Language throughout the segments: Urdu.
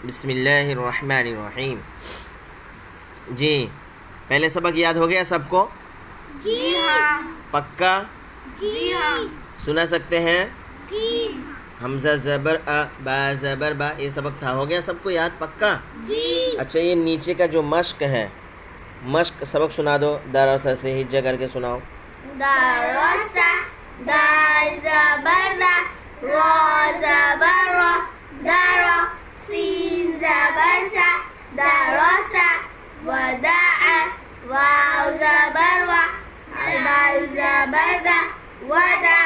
بسم اللہ الرحمن الرحیم. جی پہلے سبق یاد ہو گیا سب کو؟ جی ہاں. پکا جی ہاں. سنا سکتے ہیں؟ جی. حمزہ زبر ا با زبر با، یہ سبق تھا، ہو گیا سب کو یاد پکا؟ جی. اچھا یہ نیچے کا جو مشق ہے، مشق سبق سنا دو، داراسا سے ہجا کر کے سناؤ. دراسا دال زبر دا را زبر را درا سین زبر سا دراسا وداع واو زبر وا دال زبر دا ودا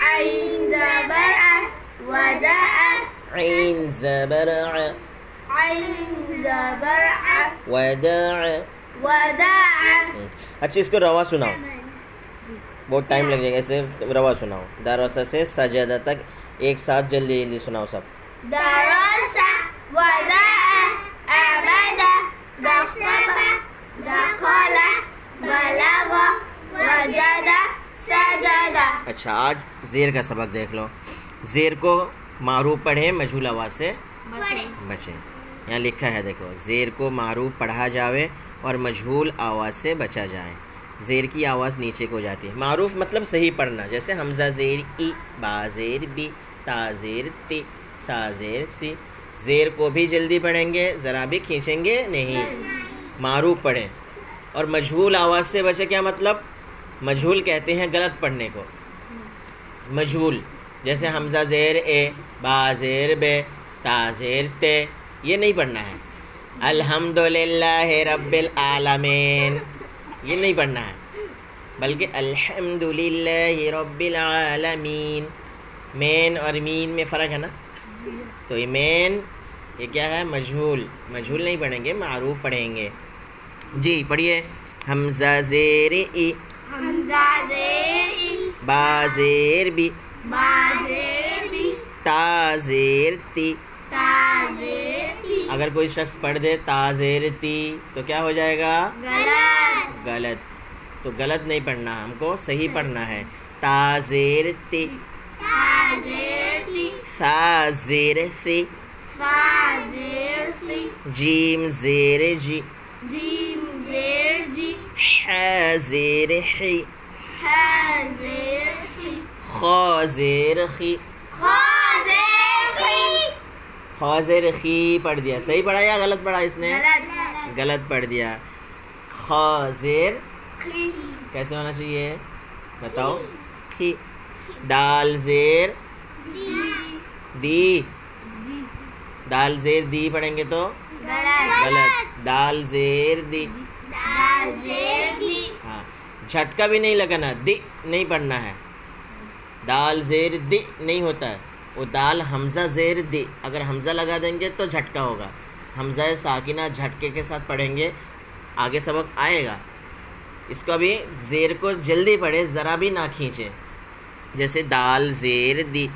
عین زبر ع وداع عین زبر ع عین زبر ع وداع. وداع. اچھا اس کو روا سناؤ، بہت ٹائم لگ جائے گا، اسے روا سناؤ. داراسا سے سجدہ تک ایک ساتھ جلدی جلدی سناؤ سب. دراسا وداع عبدا دسبا دخل بلغ وجد سجد. اچھا آج زیر کا سبق دیکھ لو. زیر کو معروف پڑھیں، مجہول آواز سے بچیں. یہاں لکھا ہے دیکھو، زیر کو معروف پڑھا جاوے اور مجہول آواز سے بچا جائے. زیر کی آواز نیچے کو جاتی ہے. معروف مطلب صحیح پڑھنا، جیسے حمزہ زیر ای، با زیر بی، تا زیر تی، سا زیر سی. زیر کو بھی جلدی پڑھیں گے، ذرا بھی کھینچیں گے نہیں، معروف پڑھیں. اور مجہول آواز سے بچے، کیا مطلب؟ مجہول کہتے ہیں غلط پڑھنے کو. مجہول جیسے حمزہ زیر اے، با زیر بے، تا زیر تے، یہ نہیں پڑھنا ہے. الحمدللہ رب العالمین، یہ نہیں پڑھنا ہے، بلکہ الحمدللہ رب العالمین. مین اور مین میں فرق ہے نا، تو یہ مین یہ کیا ہے؟ مجہول. مجہول نہیں پڑھیں گے، معروف پڑھیں گے. جی پڑھیے. حمزہ زیر ای، حمزہ زیر ای، با زیر بی، با زیر بی، تا زیر تی. تا زیر تی. اگر کوئی شخص پڑھ دے تا زیر تی تو کیا ہو جائے گا؟ غلط. غلط. تو غلط نہیں پڑھنا، ہم کو صحیح پڑھنا ہے. تا زیر تی، تا زیر تی، سا زیر سی، فا زیر سی، جیم زیر جی، جیم زیر جی، ح زیر حی، ح زیر حی، خا زیر خی. خا زیر خی. خا زیر خی پڑھ دیا، صحیح پڑھا یا غلط پڑھا اس نے؟ غلط. غلط پڑھ دیا. خا زیر خی. کیسے ہونا چاہیے بتاؤ؟ خی. دال زیر دی. دی، دال زیر دی پڑھیں گے تو غلط. غلط. دال زیر دی. دال زیر دی. ہاں جھٹکا بھی نہیں لگانا، دی نہیں پڑھنا ہے. دال زیر دی نہیں ہوتا ہے، وہ دال حمزہ زیر دی. اگر حمزہ لگا دیں گے تو جھٹکا ہوگا. حمزہ ساکنہ جھٹکے کے ساتھ پڑھیں گے، آگے سبق آئے گا. اس کو بھی زیر کو جلدی پڑھے، ذرا بھی نہ کھینچے. جیسے دال زیر دی،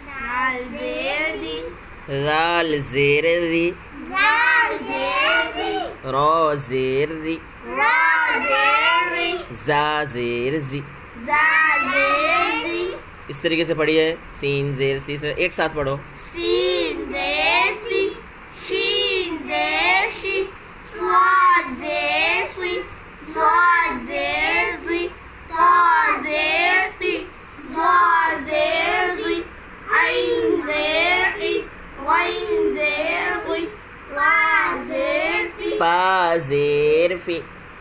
دال زیر دی، دال زیر دی، زال زیر زی، را زیر ری، را زیر ری، زا زیر زی. زا زیر زی. اس طریقے سے پڑھیے. سین زیر سی سے ایک ساتھ پڑھو. سین زیر سی، شین زیر شی، صاد زیر سی، صاد زیر زی، تا زیر تی، زا زیر زی، عین زیر ای، غین زیر غی، را زیر تی، فا زیر فی،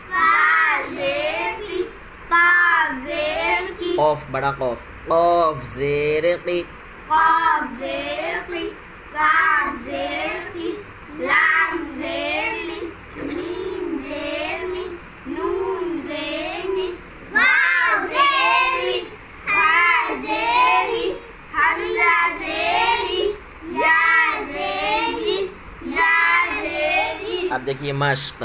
فا زیر تی، قاف زیر کی، قوف بڑا قوف، قوف زیر قی، قاف زیر قی، قاف زیر قی، لام زیر لی، میم زیر می، نون زیر نی، واو زیر وی، ہا زیر ہی، حمزہ زیر ہی، یا زیر ہی، یا زیر ہی. اب دیکھیے مشق.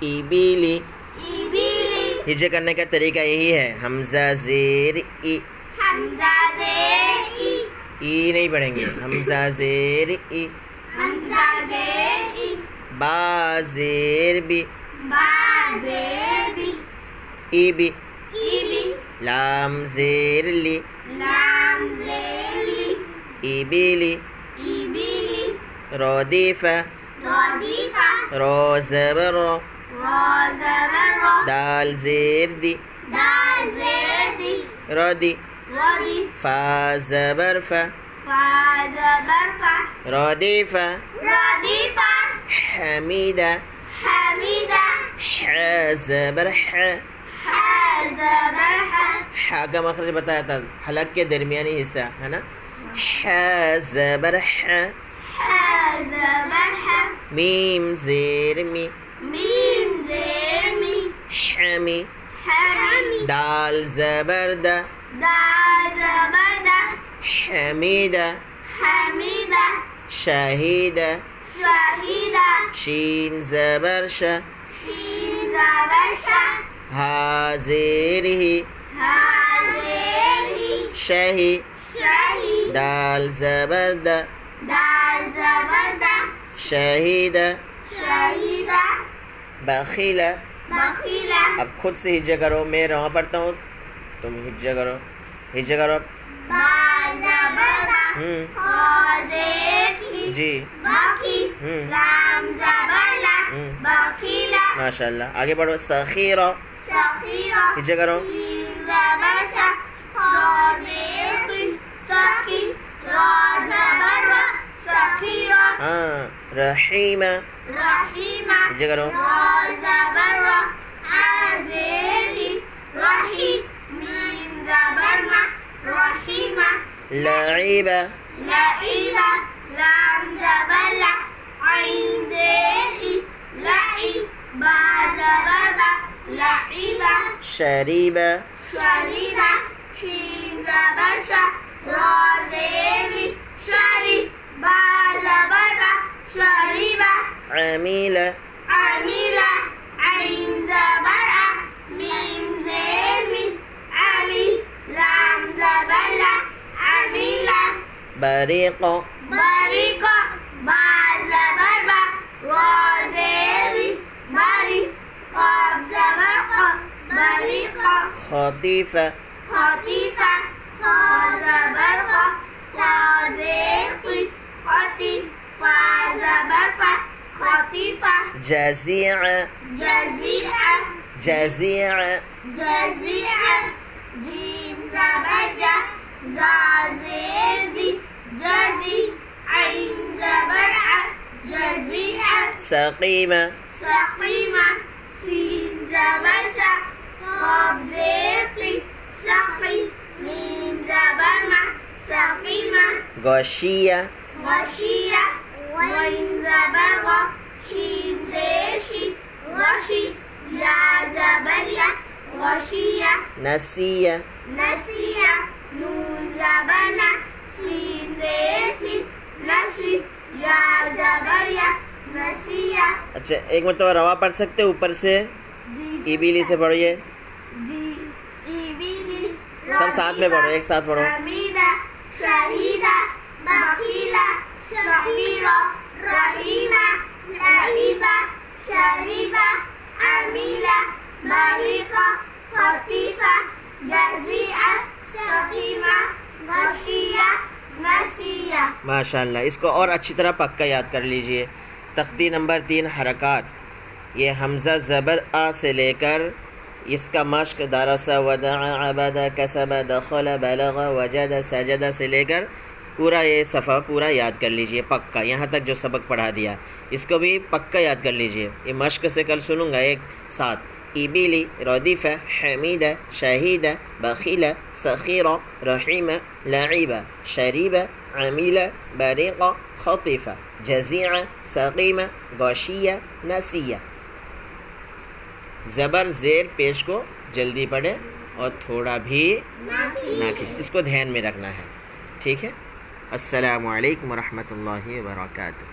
ای بیلی، ای بیلی، ہجے کرنے کا طریقہ یہی ہے. حمزہ زیر ای، حمزہ زیر ای، ای نہیں پڑھیں گے. حمزہ زیر ای، حمزہ زیر ای، با زیر بی، با زیر بی، ای بی، ای بی، لام زیر لی، لام زیر لی، ای بیلی، ای بیلی، ردیف ردیفہ را زبر را را زبر را دال زیر دی دال زیر دی ردی ردی فا زبر فا فا زبر فا ردیف ردیفہ حمیدہ حمیدہ ح زبر ح ح زبر ح ح کا مخرج بتایا تھا حلق کے درمیانی حصہ ہے نا ح زبر ح ح زبر ح میم زیر می میم زیر می حمی حمی دال زبر د دال زبر دا حمیدہ حمیدہ شہیدہ شہیدہ شین زبر ش شین زبر ش ہا زیر ہی حاضر ہی شہی شہید دال زبر د دال زبر دا شہیدہ شہیدہ بخیلہ بخیلہ اب خود سے ہجے کرو میں رواں پڑھتا ہوں تم ہجے کرو با زبر با حاضر ہی جی بخی لام زبر لا بخیلہ ماشاء اللہ آگے بڑھو سخیرہ سخیرہ ہجے کرو شین زبر سا حاضر ہی سخی را زبر را سخیرہ ہاں رحیمہ رحیمہ ہجے کرو را زبر را حاضر ہی رحی میم زبر ما رحیمہ لعیبہ لعیبہ لام زبر لا عین زیر ای لعی با زبر با لعیبہ شریبہ شریبہ شین زبر شا را زیر ای شری با زبر با شریبہ عمیلہ عمیلہ عین زبر ا میم زیر می عمی لام زبر لا عمیلہ بریقہ بریقہ با زبر با را زیر ای بری قاب زبر قا بریقہ خطیفہ خطیفہ خا زبر خا تا زیر قی خطی فا زبر فا خطیفہ جزیعہ جزیعہ جزیعہ جزیعہ جیم زبر جا زا زیر زی جزی عین زبر ع جزیعہ سقیمہ سقیمہ سین زبر سا قاب زیر قی سقی میم زبر ما سقیمہ غشیہ غشیہ وین زبر غا شین زیر شی غشی یا زبر یا غشیہ نسیہ نسیہ نون زبر نا سین زیر سی نسی یا زبر یا نسیہ اچھا ایک مرتبہ روا پڑھ سکتے اوپر سے ایبیلی سے پڑھیے جی ایبیلی سب ساتھ میں پڑھو ایک ساتھ پڑھو حمیدہ شہیدہ بخیلہ شہیرہ رحیمہ لعیبہ شریبہ عمیلہ بریقہ خطیفہ جزیعہ سقیمہ غشیہ نسیہ ماشاء اللہ اس کو اور اچھی طرح پکا یاد کر لیجئے تختی نمبر 3 حرکات یہ حمزہ زبر آ سے لے کر اس کا مشق درس ودع عبد کسب دخل بلغ وجد سجد سے لے کر پورا یہ صفحہ پورا یاد کر لیجئے پکا یہاں تک جو سبق پڑھا دیا اس کو بھی پکا یاد کر لیجئے یہ مشق سے کل سنوں گا ایک ساتھ ایبیلی ردیفہ حمیدہ شہیدہ بخیلہ سخیرہ رحیمہ لعیبہ شریبہ عمیلہ بریقہ خطیفہ جزیعہ سقیمہ غشیہ نسیہ زبر زیر پیش کو جلدی پڑھے اور تھوڑا بھی نہ کھینچے اس کو دھیان میں رکھنا ہے ٹھیک ہے السلام علیکم ورحمۃ اللہ وبرکاتہ